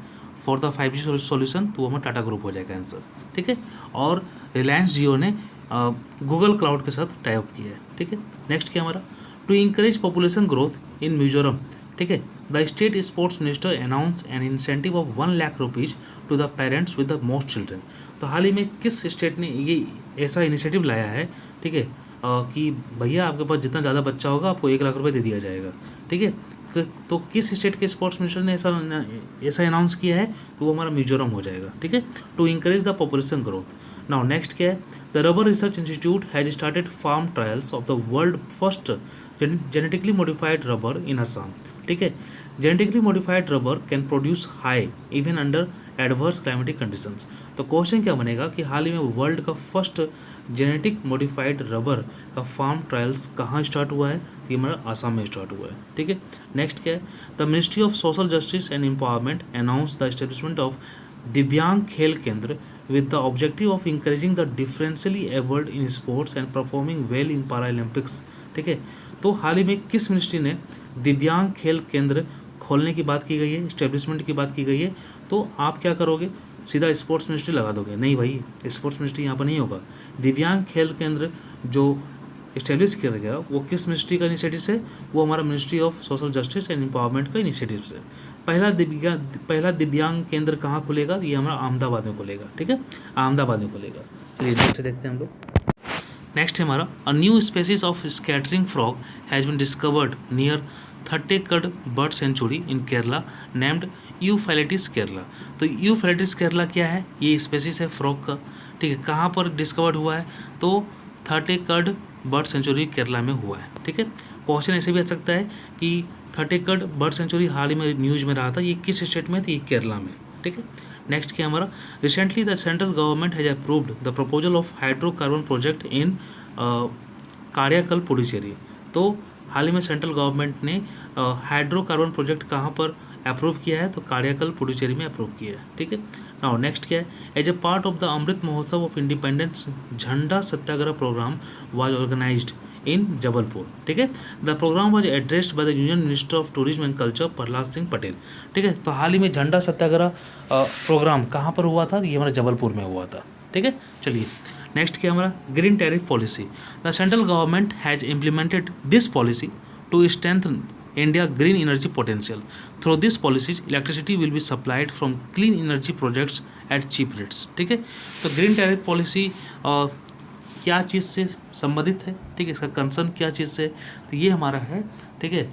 फॉर द 5G सॉल्यूशन? तो वो हमारा टाटा ग्रुप हो जाएगा आंसर, ठीक है। और रिलायंस जियो ने गूगल क्लाउड के साथ टाई अप किया है, ठीक है। नेक्स्ट क्या हमारा? To encourage population growth in Mizoram, ठीक है, the state sports minister announce an incentive of 1 lakh rupees to the parents with the most children. तो हाल ही में किस स्टेट ने ये ऐसा इनिशिएटिव लाया है, ठीक है, कि भैया आपके पास जितना ज़्यादा बच्चा होगा आपको 1 लाख रुपये दे दिया जाएगा, ठीक है। तो किस स्टेट के स्पोर्ट्स मिनिस्टर ने ऐसा अनाउंस किया है, तो वो हमारा मिजोरम हो जाएगा, ठीक है। To encourage the population growth. Now next क्या है, the rubber research institute has started farm trials of the world first genetically modified rubber in Assam, ठीक है। Genetically modified rubber can produce high even under adverse climatic conditions. तो क्वेश्चन क्या बनेगा कि हाल ही में वर्ल्ड का फर्स्ट जेनेटिक मॉडिफाइड रबर का फार्म ट्रायल्स कहाँ स्टार्ट हुआ है, ये हमारा आसाम में स्टार्ट हुआ है, ठीक है। नेक्स्ट क्या है, the Ministry of social justice and empowerment announce the establishment of दिव्यांग खेल केंद्र with the objective of encouraging the differentially abled in sports and performing well in Paralympics, ठीक है। तो हाल ही में किस मिनिस्ट्री ने दिव्यांग खेल केंद्र खोलने की बात की गई है, इस्टेब्लिशमेंट की बात की गई है, तो आप क्या करोगे, सीधा स्पोर्ट्स मिनिस्ट्री लगा दोगे? नहीं भाई, स्पोर्ट्स मिनिस्ट्री यहाँ पर नहीं होगा। दिव्यांग खेल केंद्र जो इस्टेब्लिश किया गया वो किस मिनिस्ट्री का इनिशिएटिव से, वो हमारा ministry of social justice and empowerment का इनिशिएटिव से। पहला दिव्यांग केंद्र कहाँ खुलेगा, ये हमारा अहमदाबाद में खुलेगा, ठीक है, अहमदाबाद में खुलेगा। चलिए नेक्स्ट देखते हैं हम लोग। नेक्स्ट है हमारा, a new species of scattering frog has been discovered near Thattekad bird sanctuary in Kerala named euphlyctis Kerala. तो यूफैलिटिस केरला क्या है, ये स्पेसीज है फ्रॉग का, ठीक है। कहाँ पर डिस्कवर्ड हुआ है, तो थट्टेकड बर्ड सेंचुरी केरला में हुआ है, ठीक है। क्वेश्चन ऐसे भी आ सकता है कि थट्टेकड बर्ड सेंचुरी हाल ही में न्यूज में रहा था, ये किस स्टेट में थी, ये केरला में, ठीक है। नेक्स्ट क्या हमारा, recently the central government has approved the proposal of hydrocarbon project in Karaikal Puducherry. तो हाल ही में सेंट्रल गवर्नमेंट ने हाइड्रोकार्बन प्रोजेक्ट कहाँ पर अप्रूव किया है, तो कारियाकल पुडुचेरी में अप्रूव किया है, ठीक है। नाउ नेक्स्ट क्या है, as a part of the Amrit Mahotsav of independence Jhanda Satyagraha programme was organised in Jabalpur, ठीक है। The programme was addressed by the union minister of tourism and culture Prahlad Singh Patel, ठीक है। तो हाल ही में झंडा सत्याग्रह प्रोग्राम कहाँ पर हुआ था, ये हमारे जबलपुर में हुआ था, ठीक है। चलिए नेक्स्ट क्या हमारा, green tariff policy. The central government has implemented this policy to strengthen India green energy potential. Through these policies, electricity will be supplied from clean energy projects at cheap rates, ठीक है। तो ग्रीन टैरिफ पॉलिसी क्या चीज़ से संबंधित है, ठीक है, इसका कंसर्न क्या चीज़ से, तो ये हमारा है, ठीक है,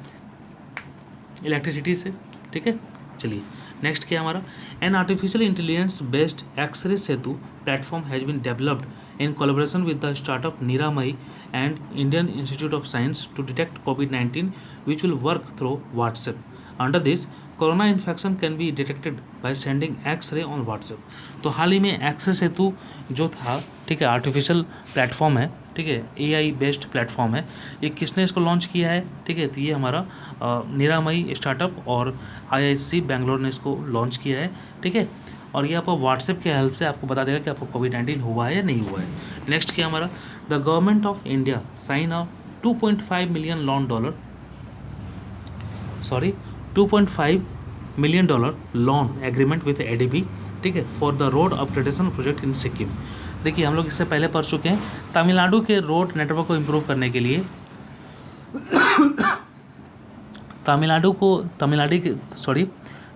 इलेक्ट्रिसिटी से, ठीक है। चलिए नेक्स्ट क्या हमारा, an artificial intelligence based xray Setu platform has been developed in collaboration with the startup Niramai and Indian Institute of Science to detect COVID-19, which will work through WhatsApp. Under this, corona infection can be detected by sending X-ray on WhatsApp. तो हाल ही में एक्सरे सेतु जो था, ठीक है, आर्टिफिशियल प्लेटफॉर्म है, ठीक है, AI बेस्ड प्लेटफॉर्म है। ये किसने इसको लॉन्च किया है, ठीक है, तो ये हमारा निरामई स्टार्टअप और IISc बेंगलोर ने इसको लॉन्च किया है, ठीक है। और ये आपको व्हाट्सएप की हेल्प से आपको बता देगा कि आपको कोविड-19 हुआ है या नहीं हुआ है। नेक्स्ट क्या हमारा, the government of India sign a $2.5 million loan agreement with ADB, ठीक है, for the road upgradation project in Sikkim. देखिए हम लोग इससे पहले पढ़ चुके हैं, तमिलनाडु के रोड नेटवर्क को इम्प्रूव करने के लिए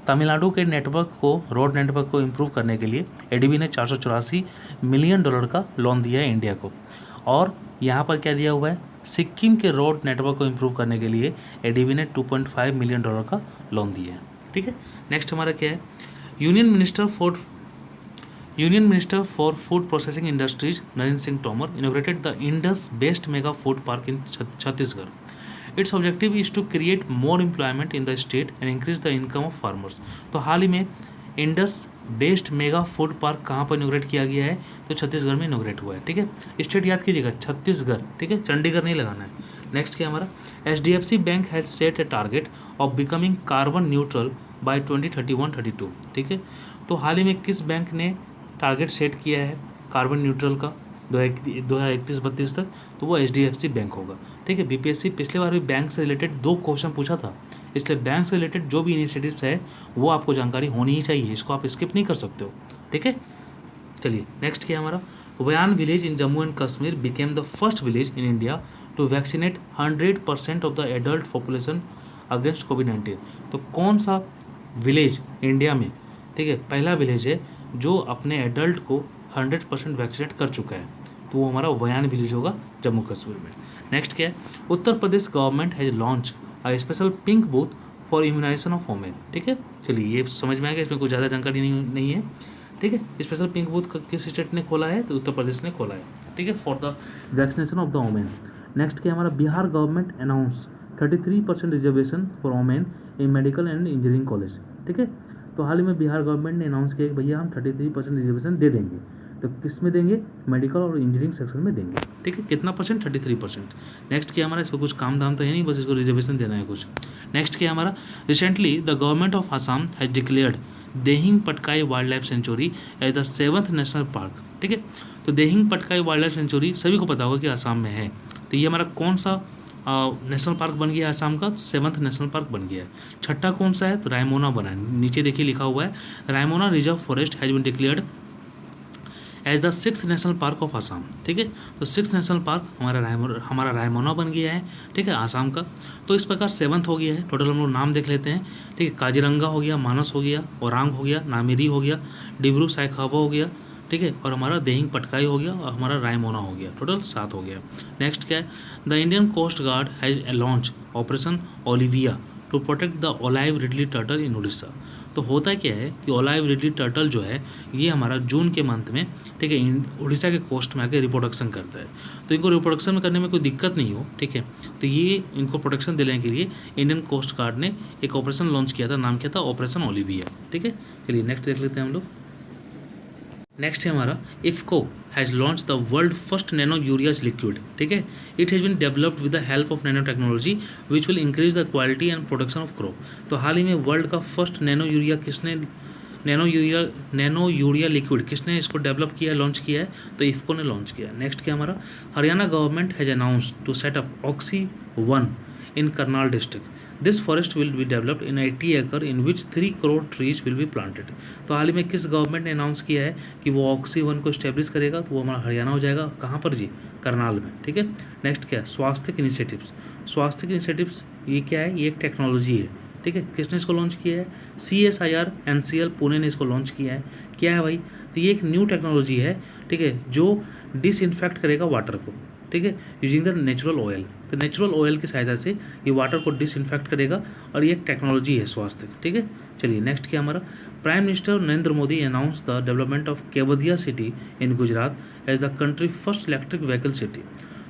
तमिलनाडु के नेटवर्क को, रोड नेटवर्क को इम्प्रूव करने के लिए ADB ने $484 मिलियन का लोन दिया है इंडिया को। और यहाँ पर क्या दिया हुआ है, सिक्किम के रोड नेटवर्क को इम्प्रूव करने के लिए ADB ने $2.5 मिलियन का लोन दिया है, ठीक है। नेक्स्ट हमारा क्या है, union minister for food processing industries Narendra Singh Tomar inaugurated the Indus best mega food park in Chhattisgarh. Its objective is to create more employment in the state and increase the income of farmers. तो हाल ही में Indus based mega food park कहाँ पर इनोग्रेट किया गया है, तो छत्तीसगढ़ में इनोग्रेट हुआ है, ठीक है। स्टेट याद कीजिएगा, छत्तीसगढ़, ठीक है, चंडीगढ़ नहीं लगाना है। नेक्स्ट क्या हमारा, HDFC bank has set A target of becoming carbon neutral bye 2031-32, ठीक है। तो हाल ही में किस बैंक ने टारगेट सेट किया है कार्बन न्यूट्रल का 2031-32 तक, तो वो HDFC बैंक होगा, ठीक है। BPSC पिछले बार भी बैंक से रिलेटेड 2 क्वेश्चन पूछा था, इसलिए बैंक से रिलेटेड जो भी इनिशिएटिव्स है वो आपको जानकारी होनी ही चाहिए, इसको आप स्किप नहीं कर सकते हो, ठीक है। चलिए नेक्स्ट क्या हमारा, Weyan village in Jammu and Kashmir became the first village in India to vaccinate 100% of the adult population against कोविड-19। तो कौन सा विलेज इंडिया में, ठीक है, पहला विलेज है जो अपने एडल्ट को 100% वैक्सीनेट कर चुका है, तो वो हमारा वयान विलेज होगा जम्मू कश्मीर में। नेक्स्ट क्या है, Uttar Pradesh government has launch a special pink booth for immunisation of women. ठीक है, चलिए ये समझ में आ गया, इसमें कुछ ज़्यादा जानकारी नहीं है। ठीक है, स्पेशल पिंक बूथ किस स्टेट ने खोला है, तो उत्तर प्रदेश ने खोला है। ठीक है, for the vaccination of the women. Next क्या हमारा, Bihar government announce 33% reservation for women in medical and engineering college. ठीक है, तो हाल ही में बिहार गवर्नमेंट ने अनाउंस किया कि भैया हम 33% रिजर्वेशन दे देंगे। तो किस में देंगे, मेडिकल और इंजीनियरिंग सेक्शन में देंगे। ठीक है, कितना परसेंट, 33%। नेक्स्ट क्या हमारा, इसको कुछ काम धाम तो है नहीं, बस इसको रिजर्वेशन देना है कुछ। नेक्स्ट क्या हमारा, recently the government of Assam has declared Dehing Patkai wildlife sanctuary as the 7th national park. ठीक है, तो Dehing Patkai wildlife sanctuary सभी को पता होगा कि आसाम में है। तो ये हमारा कौन सा नेशनल पार्क बन गया है, आसाम का 7th नेशनल पार्क बन गया है। छठा कौन सा है, तो रायमोना बना है, नीचे देखिए लिखा हुआ है Raimona reserve forest has been declared as the 6th national park of Assam. ठीक है, तो 6th नेशनल पार्क हमारा रायमोना बन गया है। ठीक है, आसाम का। तो इस प्रकार 7th हो गया है। टोटल हम लोग नाम देख लेते हैं। ठीक है, काजीरंगा हो गया, मानस हो गया, ओरांग हो गया, नामेरी हो गया, डिब्रू साइखाबा हो गया। ठीक है, और हमारा देहिंग पटकाई हो गया और हमारा रायमोना हो गया। टोटल 7 हो गया। नेक्स्ट क्या है, the Indian coast guard has launch operation Olivia to protect the olive ridley turtle in Orissa. तो होता क्या है कि ओलाइव रिडली टर्टल जो है ये हमारा जून के मंथ में, ठीक है, उड़ीसा के कोस्ट में आके रिप्रोडक्शन करता है। तो इनको रिप्रोडक्शन करने में कोई दिक्कत नहीं हो, ठीक है, तो ये इनको प्रोटेक्शन देने के लिए इंडियन कोस्ट गार्ड ने एक ऑपरेशन लॉन्च किया था, नाम क्या था, ऑपरेशन ओलिविया। ठीक है, चलिए नेक्स्ट देख लेते हैं हम लोग। नेक्स्ट है हमारा IFFCO has launch the world first nano urea's liquid. ठीक है, it has been developed with the help of nano technology which will increase the quality and production of crop. तो हाल ही में वर्ल्ड का फर्स्ट नैनो यूरिया लिक्विड किसने इसको डेवलप किया, लॉन्च किया है, तो इफ्को ने लॉन्च किया। नेक्स्ट क्या हमारा, Haryana government has announced to set up oxy 1 in Karnal district. This forest will be developed in 80 acre in which 3 crore trees will be planted. तो हाल ही में किस गवर्नमेंट ने अनाउंस किया है कि वो ऑक्सी 1 को स्टैब्लिश करेगा, तो वो हमारा हरियाणा हो जाएगा। कहाँ पर जी, करनाल में। ठीक है, नेक्स्ट क्या है, स्वास्थ्य इनिशिएटिव्स। स्वास्थ्य इनिशिएटिव्स ये क्या है, ये एक टेक्नोलॉजी है। ठीक है, किसने इसको लॉन्च किया है, CSIR NCL पुणे ने इसको लॉन्च किया है। क्या है भाई, तो ये एक न्यू टेक्नोलॉजी है, ठीक है, जो डिसइंफेक्ट करेगा वाटर को। ठीक है, यूजिंग द नेचुरल ऑयल। तो नेचुरल ऑयल की सहायता से ये वाटर को डिसइंफेक्ट करेगा और ये एक टेक्नोलॉजी है स्वास्थ्य। ठीक है, चलिए नेक्स्ट क्या हमारा, prime minister Narendra Modi announce the development of Kevadia city in Gujarat as the country first electric vehicle city.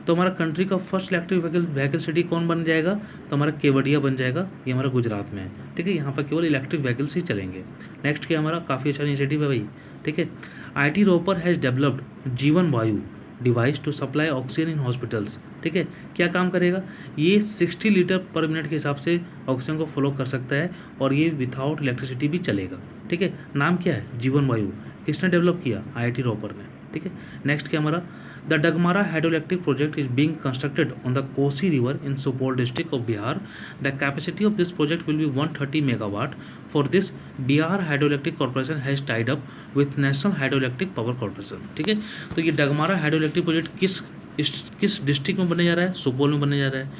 तो हमारा कंट्री का फर्स्ट इलेक्ट्रिक व्हीकल सिटी कौन बन जाएगा, तो हमारा केवडिया बन जाएगा, ये हमारा गुजरात में है। ठीक है, यहाँ पर केवल इलेक्ट्रिक व्हीकल्स ही चलेंगे। नेक्स्ट क्या हमारा, काफ़ी अच्छा इनिशिएटिव है भाई। ठीक है, IT Ropar has developed Jeevan Vayu device to supply oxygen in hospitals. ठीक है, क्या काम करेगा, ये 60 लीटर पर मिनट के हिसाब से ऑक्सीजन को फ्लो कर सकता है और ये विथआउट इलेक्ट्रिसिटी भी चलेगा। ठीक है, नाम क्या है, जीवन वायु। किसने डेवलप किया, IIT रोपर ने। ठीक है, नेक्स्ट क्या हमारा, the Dagmara hydroelectric project is being constructed on the Kosi river in Supaul district of Bihar. The capacity of this project will be 130 megawatt. For this Bihar hydroelectric corporation has tied up with national hydroelectric power corporation. ठीक है, तो ये डगमारा हाइड्रोइलेक्ट्रिक प्रोजेक्ट किस डिस्ट्रिक्ट में बनने जा रहा है, सुपौल में बनने जा रहा है।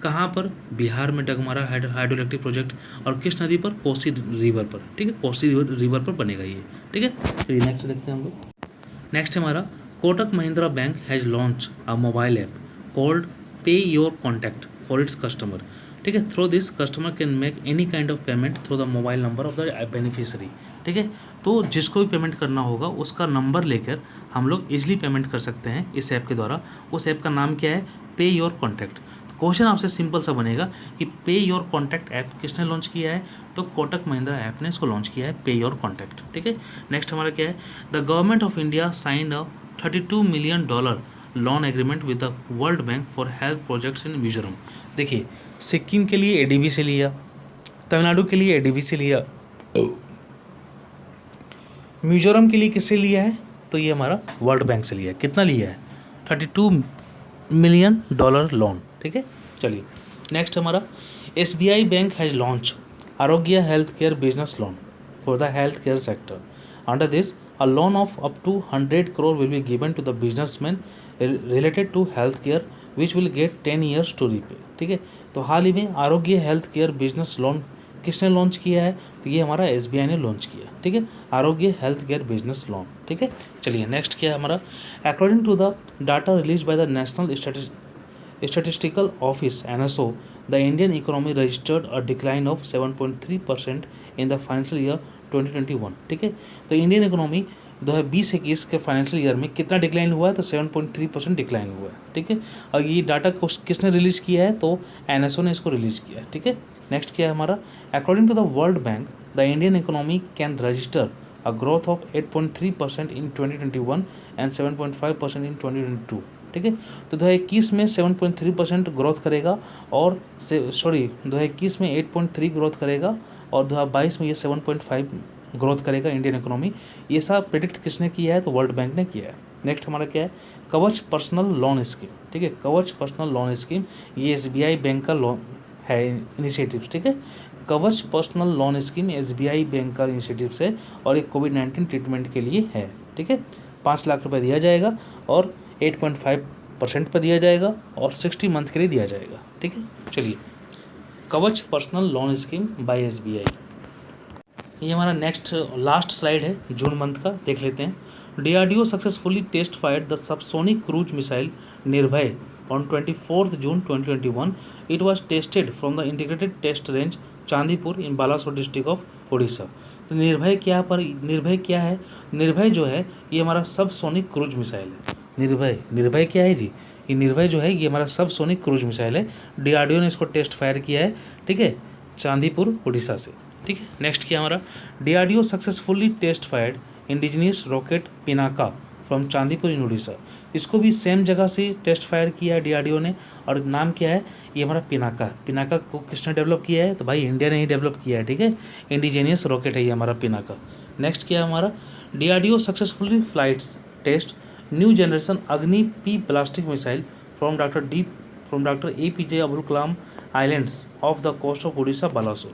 कहाँ पर, बिहार में डगमारा हाइड्रोइलेक्ट्रिक प्रोजेक्ट, और किस नदी पर, कोसी रिवर पर। ठीक है, कोसी रिवर पर बनेगा ये। ठीक है, चलिए नेक्स्ट देखते हैं हम लोग। नेक्स्ट हमारा, Kotak Mahindra bank has launch a mobile app called pay your contact for its customer. ठीक है, through this customer can make any kind of payment through the mobile number of the beneficiary. ठीक है, तो जिसको भी पेमेंट करना होगा उसका नंबर लेकर हम लोग इजीली पेमेंट कर सकते हैं इस ऐप के द्वारा। उस ऐप का नाम क्या है, पे योर कॉन्टैक्ट। क्वेश्चन आपसे सिंपल सा बनेगा कि पे योर कॉन्टैक्ट ऐप किसने लॉन्च किया है, तो कोटक महिंद्रा ऐप ने इसको लॉन्च किया है, पे योर कॉन्टैक्ट। ठीक है, नेक्स्ट हमारा क्या है, the government of India signed a $32 million loan agreement with the World bank for health projects in Mizoram. देखिए, सिक्किम के लिए ADB से लिया, तमिलनाडु के लिए ADB से लिया, मिजोरम के लिए किससे लिया है, तो ये हमारा वर्ल्ड बैंक से लिया है। कितना लिया है, $32 million लोन। ठीक है, चलिए नेक्स्ट हमारा, SBI बैंक हैज़ लॉन्च आरोग्य health care business loan for the health care sector. Under this a loan of up to 100 crore will be given to the businessmen related to health care which will get 10 years to repay। ठीक है, तो हाल ही में आरोग्य हेल्थ केयर बिजनेस लोन किसने लॉन्च किया है, तो ये हमारा SBI ने लॉन्च किया। ठीक है, आरोग्य हेल्थ केयर बिजनेस लोन। ठीक है, चलिए नेक्स्ट क्या है हमारा, according to the data release by the National Statistical Office NSO the Indian economy registered a decline of 7.3% in the financial year 2021। ठीक है, तो इंडियन इकोनॉमी 2020-21 के फाइनेंशियल ईयर में कितना डिक्लाइन हुआ है, तो 7.3% डिक्लाइन हुआ है। ठीक है, और ये डाटा किसने रिलीज़ किया है, तो एनएसओ ने इसको रिलीज़ किया है। ठीक है, नेक्स्ट क्या है हमारा, according to the World Bank the Indian economy can register a growth of 8.3% in 2021 and 7.5% in 2022। ठीक है, तो 2021 में 7.3% ग्रोथ करेगा और 2021 में 8.3 ग्रोथ करेगा और 2022 में ये 7.5 ग्रोथ करेगा इंडियन इकोनॉमी। ये सब प्रिडिक्ट किसने किया है, तो वर्ल्ड बैंक ने किया है। नेक्स्ट हमारा क्या है, कवच पर्सनल लोन स्कीम। ठीक है, कवच पर्सनल लोन स्कीम ये एसबीआई बैंक का लोन है इनिशिएटिव। ठीक है, कवच personal loan scheme SBI bank का इनिशिएटिव है और एक कोविड-19 ट्रीटमेंट के लिए है। ठीक है, 5 लाख रुपए दिया जाएगा और 8.5% पर दिया जाएगा और 60 मंथ के लिए दिया जाएगा। ठीक है, चलिए, कवच personal loan scheme bye SBI, ये हमारा नेक्स्ट लास्ट स्लाइड है जून मंथ का, देख लेते हैं। DRDO successfully test fired the subsonic cruise missile Nirbhay on 24th June 2021। It was tested from the integrated test range Chandipur in Balasore district of Orissa. तो निर्भय क्या है, निर्भय जो है ये हमारा सब सोनिक क्रूज मिसाइल है। निर्भय क्या है जी, ये निर्भय जो है ये हमारा सब सोनिक क्रूज मिसाइल है। डीआरडीओ ने इसको टेस्ट फायर किया है। ठीक है, चांदीपुर उड़ीसा से। ठीक है, नेक्स्ट क्या हमारा, DRDO successfully test fired indigenous rocket Pinaka from Chandipur in Orissa. इसको भी सेम जगह से टेस्ट फायर किया है डीआरडीओ ने और नाम क्या है, ये हमारा पिनाका को किसने डेवलप किया है, तो भाई इंडिया ने ही डेवलप किया है। ठीक है, इंडिजीनियस रॉकेट है ये हमारा पिनाका। नेक्स्ट क्या है हमारा, DRDO successfully flights test new generation Agni P ballistic missile from doctor APJ Abdul Kalam islands of the coast of Orissa Balasore.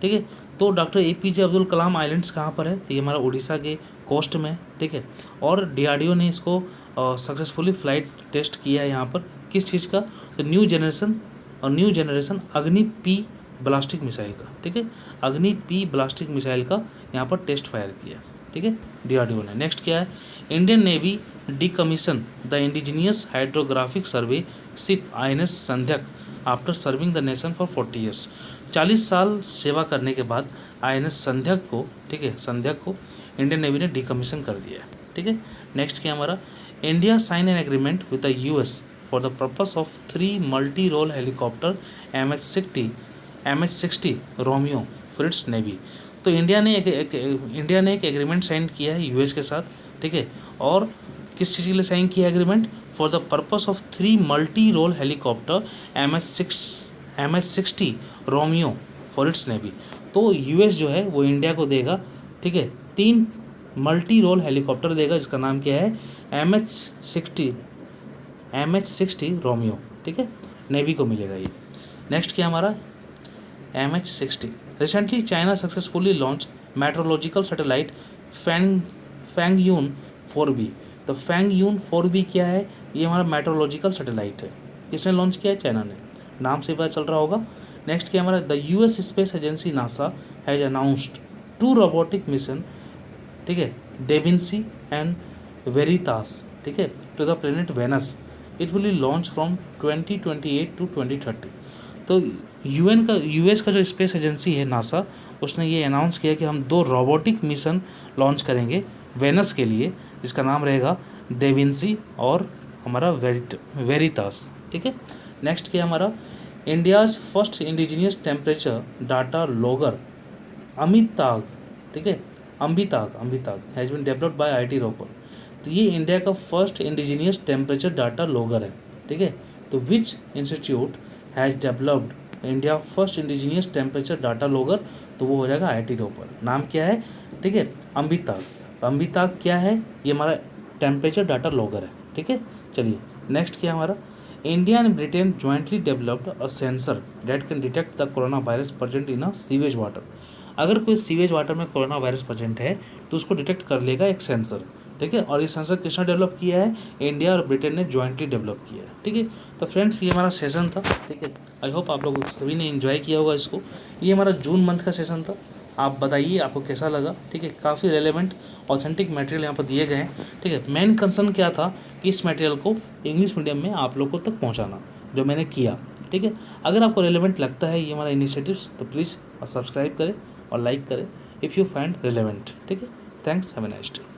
ठीक है, तो doctor APJ Abdul Kalam islands कहाँ पर है, तो ये हमारा उड़ीसा के कोस्ट में। ठीक है, और डीआरडीओ ने इसको सक्सेसफुली फ्लाइट टेस्ट किया है यहाँ पर, किस चीज़ का, तो new generation Agni P ballistic missile का। ठीक है, अग्नि पी ब्लास्टिक मिसाइल का यहाँ पर टेस्ट फायर किया। ठीक है, डीआरडीओ ने। नेक्स्ट क्या है, Indian navy decommission the indigenous hydrographic survey ship INS Sandhayak after serving the nation for 40 years. 40 साल सेवा करने के बाद आईएनएस संध्यक को, ठीक है, संध्यक को इंडियन नेवी ने डीकमीशन कर दिया है। ठीक है, नेक्स्ट क्या हमारा, India sign an agreement with the US for the purpose of 3 multi role helicopter MH-60 Romeo for its navy. तो इंडिया ने एक एग्रीमेंट साइन किया है यूएस के साथ। ठीक है, और किस चीज़ के लिए साइन किया agreement, for the purpose of 3 multi role helicopter MH-60 Romeo for its navy. तो यूएस जो है वो इंडिया को देगा, ठीक है, 3 मल्टी रोल हेलीकॉप्टर देगा जिसका नाम क्या है, MH-60 रोमियो। ठीक है, नेवी को मिलेगा ये। नेक्स्ट क्या हमारा, MH-60। Recently China successfully launch meteorological satellite Fengyun 4B। तो फैंगयून 4B क्या है, ये हमारा मेट्रोलॉजिकल सैटेलाइट है। किसने लॉन्च किया है, चाइना ने, नाम से पता चल रहा होगा। नेक्स्ट क्या हमारा, the US space agency NASA has announced 2 robotic mission, ठीक है, डेविंसी एंड वेरितास, ठीक है, to the planet Venus. It will be launch from 2028 to 2030। तो यूएस का जो स्पेस एजेंसी है नासा, उसने ये अनाउंस किया कि हम 2 रोबोटिक मिशन लॉन्च करेंगे वेनस के लिए, जिसका नाम रहेगा डेविंसी और हमारा वेरितास। ठीक है, नेक्स्ट क्या हमारा, India's first indigenous temperature data logger AmbiTAG, ठीक है, AmbiTAG has been developed by IIT Ropar. तो ये इंडिया का first indigenous temperature data logger है। ठीक है, तो which institute has developed India first indigenous temperature data logger, तो वो हो जाएगा आईटी रोपर। नाम क्या है, ठीक है, अम्बिताग क्या है, ये हमारा टेम्परेचर डाटा लॉगर है। ठीक है, चलिए नेक्स्ट क्या हमारा, India and Britain jointly developed a sensor that can detect the corona virus present in a sewage water. अगर कोई सीवेज वाटर में कोरोना वायरस प्रेजेंट है तो उसको डिटेक्ट कर लेगा एक सेंसर। ठीक है, और ये सेंसर किसने डेवलप किया है, इंडिया और ब्रिटेन ने ज्वाइंटली डेवलप किया है। ठीक है, तो फ्रेंड्स ये हमारा सेशन था। ठीक है, आई होप आप लोग सभी ने एंजॉय किया होगा इसको। ये हमारा जून मंथ का सेशन था। आप बताइए आपको कैसा लगा। ठीक है, काफ़ी रेलेवेंट ऑथेंटिक मटेरियल यहाँ पर दिए गए हैं। ठीक है, मेन कंसर्न क्या था कि इस मटेरियल को इंग्लिश मीडियम में आप लोगों तक पहुँचाना, जो मैंने किया। ठीक है। अगर आपको रिलेवेंट लगता है ये हमारा इनिशिएटिव्स तो प्लीज़ सब्सक्राइब करें और लाइक करें इफ़ यू फाइंड रिलेवेंट, ठीक है। Thanks, have a nice day.